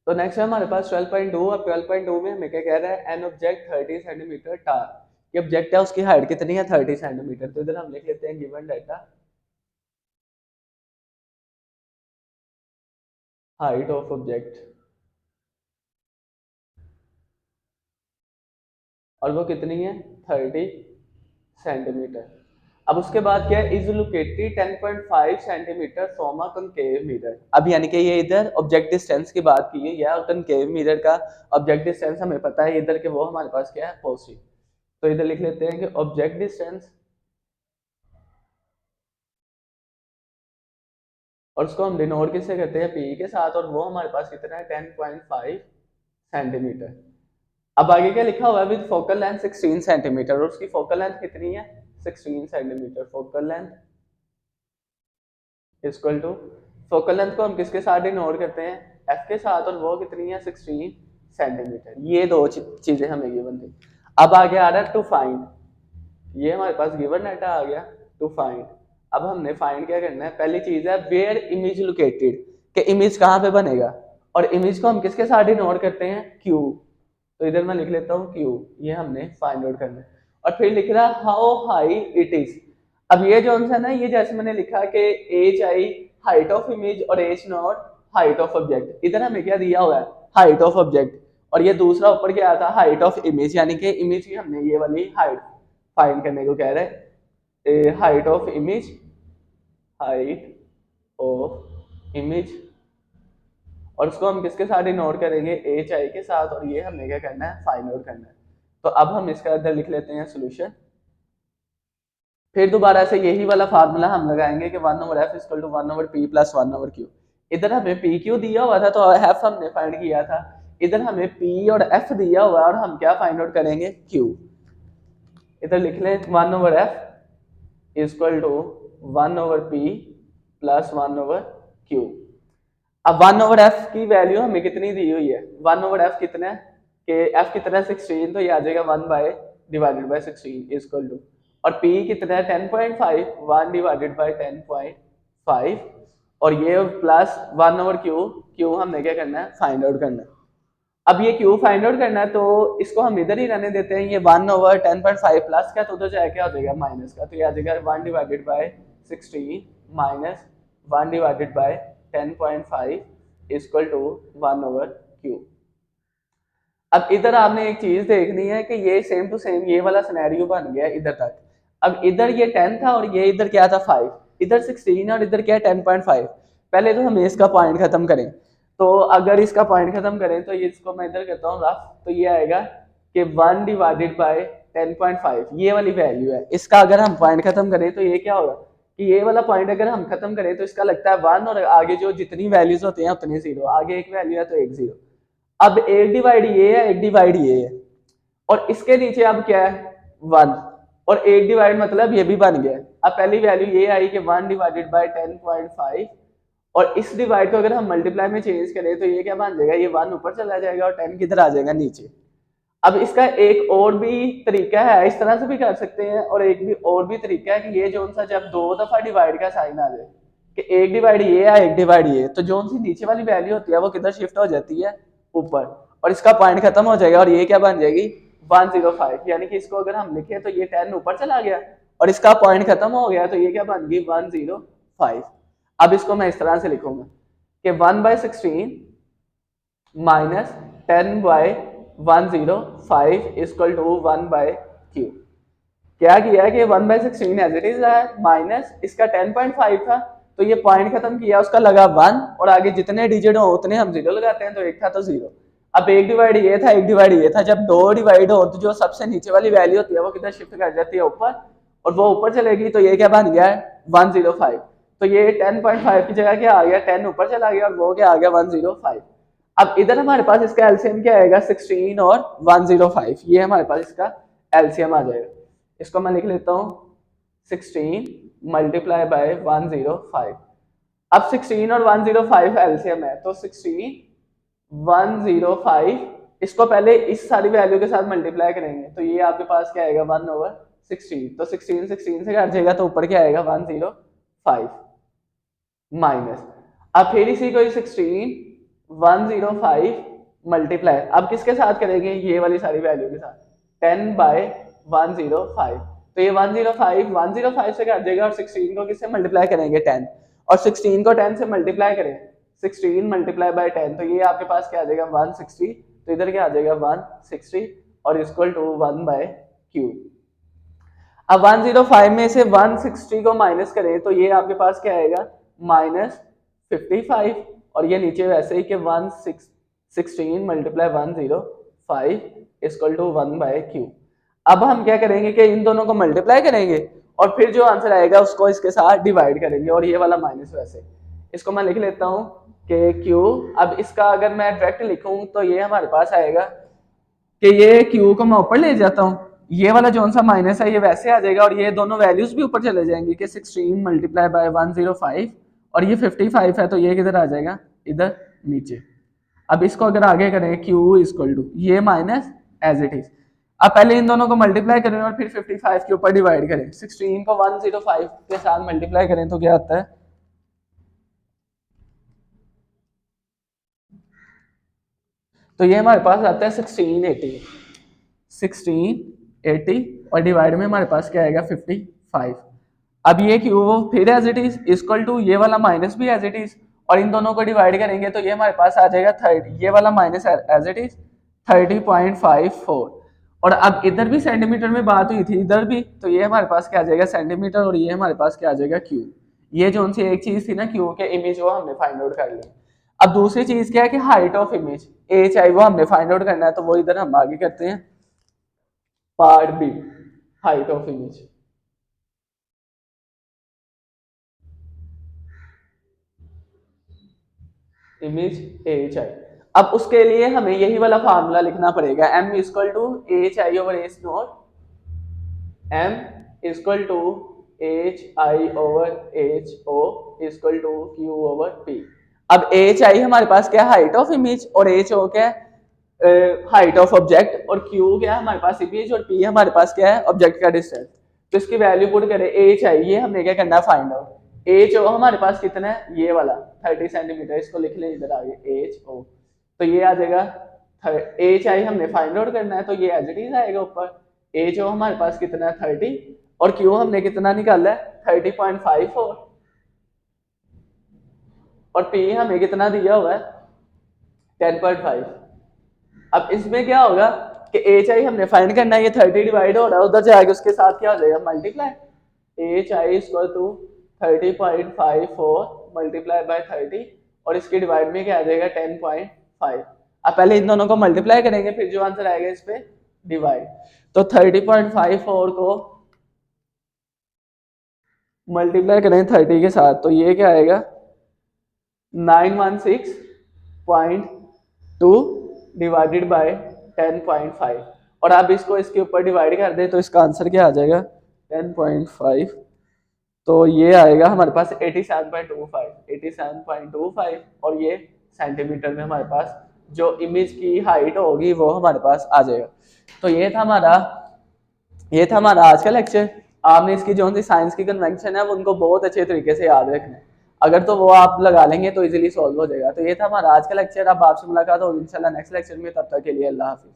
तो नेक्स्ट है हमारे पास 12.2। अब 12.2 में हमें क्या कह रहा है, एन ऑब्जेक्ट 30 सेंटीमीटर टार। ये ऑब्जेक्ट है, उसकी हाइट कितनी है 30 सेंटीमीटर। तो इधर हम लिख लेते हैं given data height of object, और वो कितनी है 30 सेंटीमीटर। अब उसके बाद क्या है, is located 10.5 centimetre from a concave mirror. अब यानी कि ये इधर ऑब्जेक्ट डिस्टेंस की बात की है, या कनकेव मिरर का ऑब्जेक्ट डिस्टेंस हमें पता है इधर के, वो हमारे पास क्या है पॉजिटिव। तो इधर लिख लेते हैं कि ऑब्जेक्ट डिस्टेंस, और उसको हम डिनोट किससे करते हैं पी के साथ, और वो हमारे पास कितना है 10.5 सेंटीमीटर। अब आगे क्या लिखा हुआ है, विद फोकल लेंथ 16 सेंटीमीटर, और उसकी फोकल लेंथ कितनी है 16 centimetre. Focal length equal to, focal length को हम किसके साथ डिनोट करते हैं एफ के साथ, और वो कितनी है 16 सेंटीमीटर। ये दो चीजें हमें गिवन थी। अब आगे आ रहा है टू फाइंड, ये हमारे पास गिवन डाटा आ गया टू फाइंड। अब हमने फाइंड क्या करना है, पहली चीज है वेयर इमेज लोकेटेड, कि इमेज कहाँ पे बनेगा, और इमेज को हम किसके साथ डिनोट करते हैं क्यू। तो इधर मैं लिख लेता हूँ क्यू, ये हमने फाइंड आउट करना है। और फिर लिख रहा हाउ हाई इट इज। अब ये जो है ना, ये जैसे मैंने लिखा कि H I height of image और H naught height of object, इधर हमें क्या दिया हुआ है हाइट ऑफ ऑब्जेक्ट, और ये दूसरा ऊपर क्या आता है हाइट ऑफ इमेज, यानी कि इमेज की हमने ये वाली हाइट फाइंड करने को कह रहे हैं, height of image, height of image, और उसको हम किसके साथ डिनोट करेंगे एच आई के साथ, और ये हमने क्या करना है फाइंड आउट करना है। तो अब हम इसका इधर लिख लेते हैं सोल्यूशन। फिर दोबारा से यही वाला फार्मूला हम लगाएंगे कि 1/f equal to 1/p plus 1/q। इधर हमें पी क्यू दिया हुआ था तो एफ हमने फाइंड किया था, इधर हमें पी और एफ दिया हुआ है, और हम क्या फाइंड आउट करेंगे क्यू। इधर लिख लें 1/f equal to 1/p plus 1/q। अब 1/f की वैल्यू हमें कितनी दी हुई है, 1/f कितना है कि f कितना है 16, तो ये आ जाएगा 1 by divided by 16 equal to, और p कितना है 10.5, 1 डिवाइडेड बाय 10.5, और ये प्लस 1/q। q हमने क्या करना है फाइंड आउट करना है। अब ये q फाइंड आउट करना है, तो इसको हम इधर ही रहने देते हैं, ये 1/10.5 प्लस का, तो उधर जाए क्या हो जाएगा माइनस का, तो ये आ जाएगा 1 divided by 16 minus 1 divided by 10.5 equal to 1/q। अब इधर आपने एक चीज देखनी है कि ये सेम टू सेम ये वाला सिनेरियो बन गया इधर तक। अब इधर ये 10 था, और ये इधर क्या था 5, इधर 16 और इधर क्या है 10.5। पहले तो हम इसका पॉइंट खत्म करें, तो अगर इसका पॉइंट खत्म करें तो ये इसको मैं इधर करता हूँ रफ, तो ये आएगा कि 1 डिवाइडेड बाय 10.5 ये वाली वैल्यू है। इसका अगर हम पॉइंट खत्म करें तो ये क्या होगा कि ये वाला पॉइंट अगर हम खत्म करें तो इसका लगता है 1, और आगे जो जितनी वैल्यूज होती हैं उतनी जीरो, आगे एक वैल्यू है तो एक जीरो। अब एक डिवाइड ये है, एक डिवाइड ये है, और इसके नीचे अब क्या है 1, और एक डिवाइड मतलब ये भी बन गया। अब पहली वैल्यू ये आई कि 1 डिवाइडेड बाय 10.5, और इस डिवाइड को अगर हम मल्टीप्लाई में चेंज करें तो ये क्या बन जाएगा, ये 1 ऊपर चला जाएगा और 10 किधर आ जाएगा नीचे। अब इसका एक और भी तरीका है, इस तरह से भी कर सकते हैं, और एक भी और भी तरीका है कि ये जो सा जब दो दफा डिवाइड का साइन आ जाए, कि एक डिवाइड ये है एक डिवाइड ये, तो जो सी नीचे वाली वैल्यू होती है वो किधर शिफ्ट हो जाती है ऊपर, और इसका पॉइंट खत्म हो जाएगा, और ये क्या बन जाएगी 105। यानी कि इसको अगर हम लिखे तो ये 10 ऊपर चला गया, और इसका पॉइंट खत्म हो गया, तो ये क्या बन गई 105। अब इसको मैं इस तरह से लिखूंगा कि 1/16 माइनस 10/105 इक्वल टू 1/q। क्या किया है कि 1/16 एज इट इज है, माइनस इसका 10.5 था, तो ये पॉइंट खत्म किया, उसका लगा 1, और आगे जितने डिजिट हो उतने हम जीरो लगाते हैं, तो एक था तो जीरो। अब एक डिवाइड ये था एक डिवाइड ये था, जब दो डिवाइड हो तो जो सबसे नीचे वाली वैल्यू होती है वो किधर शिफ्ट कर जाती है ऊपर, और वो ऊपर चलेगी, तो ये क्या बन गया है 105। तो ये 10.5 की जगह क्या आ गया 10 ऊपर चला गया, और वो क्या आ गया 105। अब इधर हमारे पास इसका एलसीएम क्या आएगा 16 और 105, ये हमारे पास इसका एलसीएम आ जाएगा। इसको मैं लिख लेता हूँ 16 मल्टीप्लाई बाय 105। अब 16 और 105 एलसीएम है, तो 16 105, इसको पहले इस सारी वैल्यू के साथ मल्टीप्लाई करेंगे, तो ये आपके पास क्या आएगा 1/16, तो 16 16 से काट जाएगा, तो ऊपर क्या आएगा 105 माइनस। अब फिर इसी को 16 105 मल्टीप्लाई, अब किसके साथ करेंगे, ये वाली सारी वैल्यू के साथ, 10/105। तो ये 105 से काट देगा और 16 को किससे मल्टीप्लाई करेंगे, 10, और 16 को 10 से मल्टीप्लाई करें, 16 मल्टीप्लाई बाय 10, तो ये आपके पास क्या आ जाएगा 160, तो इधर क्या आ जाएगा 160 और इक्वल टू 1/q। अब 105 में से 160 को माइनस करें तो ये आपके पास क्या आएगा -55, और ये नीचे वैसे ही कि 116 मल्टीप्लाई 105 इक्वल टू 1/q। अब हम क्या करेंगे कि इन दोनों को मल्टीप्लाई करेंगे और फिर जो आंसर आएगा उसको इसके साथ डिवाइड करेंगे, और ये वाला माइनस वैसे, इसको मैं लिख लेता हूँ कि q। अब इसका अगर मैं डायरेक्ट लिखूं तो ये हमारे पास आएगा कि ये q को मैं ऊपर ले जाता हूँ, ये वाला जो सा माइनस है ये वैसे आ जाएगा, और ये दोनों वैल्यूज भी ऊपर चले जाएंगे कि 16 मल्टीप्लाई बाय 105 और ये 55 है, तो ये किधर आ जाएगा, इधर नीचे। अब इसको अगर आगे करें q इक्वल टू ये माइनस एज इट इज, अब पहले इन दोनों को मल्टीप्लाई करें और फिर 55 के ऊपर डिवाइड करें, 16 को 105 के साथ मल्टीप्लाई करें तो क्या आता है, तो ये हमारे पास आता है 1680 और डिवाइड में हमारे पास क्या आएगा 55। अब ये क्यू फिर as it is equal to ये वाला माइनस भी एज इट इज, और इन दोनों को डिवाइड करेंगे तो ये हमारे पास आ जाएगा 30, ये वाला माइनस एज इट इज 30.54, और अब इधर भी सेंटीमीटर में बात हुई थी इधर भी, तो ये हमारे पास क्या आ जाएगा सेंटीमीटर, और ये हमारे पास क्या आ जाएगा क्यू। ये जो सी एक चीज थी ना क्यू के इमेज वो हमने फाइंड आउट कर ली। अब दूसरी चीज क्या है कि हाइट ऑफ इमेज एच आई वो हमने फाइंड आउट करना है, तो वो इधर हम आगे करते हैं part B, height of image. Image H I, अब उसके लिए हमें यही वाला फार्मूला लिखना पड़ेगा, m equal to H I over H naught, m equal to H I over H O equal to Q over P. अब एच आई हमारे पास क्या है हाइट ऑफ इमेज, और एच ओ क्या है हाइट ऑफ ऑब्जेक्ट, और Q क्या है हमारे पास इमेज, और पी हमारे पास क्या है ऑब्जेक्ट का डिस्टेंस। तो इसकी वैल्यू पुट करें एच आई, ये हमने क्या करना है फाइंड आउट, एच ओ हमारे पास कितना है ये वाला 30 सेंटीमीटर, इसको लिख लें इधर आगे एच ओ, तो ये आ जाएगा एच आई हमने फाइंड आउट करना है, तो ये एज इट इज आएगा ऊपर, एच ओ हमारे पास कितना है 30, और क्यू हमने कितना निकाला है 30.54, और पी हमें कितना दिया हुआ है 10.5। अब इसमें क्या होगा कि एच आई हमने फाइंड करना है, ये 30 डिवाइड हो रहा है उधर जाएगा उसके साथ क्या हो जाएगा multiply, H I equal to 30.54 multiply by 30, और इसके डिवाइड में क्या आ जाएगा 10.5। अब पहले इन दोनों को मल्टीप्लाई करेंगे फिर जो आंसर आएगा इस पे डिवाइड, तो 30.54 को मल्टीप्लाई करें 30 के साथ तो ये क्या आएगा 916.2 डिवाइडेड बाय 10.5, और अब इसको इसके ऊपर डिवाइड कर दे तो इसका आंसर क्या आ जाएगा 10.5, तो ये आएगा हमारे पास 87.25, और ये सेंटीमीटर में हमारे पास जो इमेज की हाइट होगी वो हमारे पास आ जाएगा। तो ये था हमारा आज का लेक्चर। आपने इसकी जो सी साइंस की कन्वेंशन है वो उनको बहुत अच्छे तरीके से याद रखना है, अगर तो वो आप लगा लेंगे तो इजीली सॉल्व हो जाएगा। तो ये था हमारा आज का लेक्चर। अब आपसे मुलाकात होगी इंशाल्लाह नेक्स्ट लेक्चर में, तब तक के लिए अल्लाह हाफिज।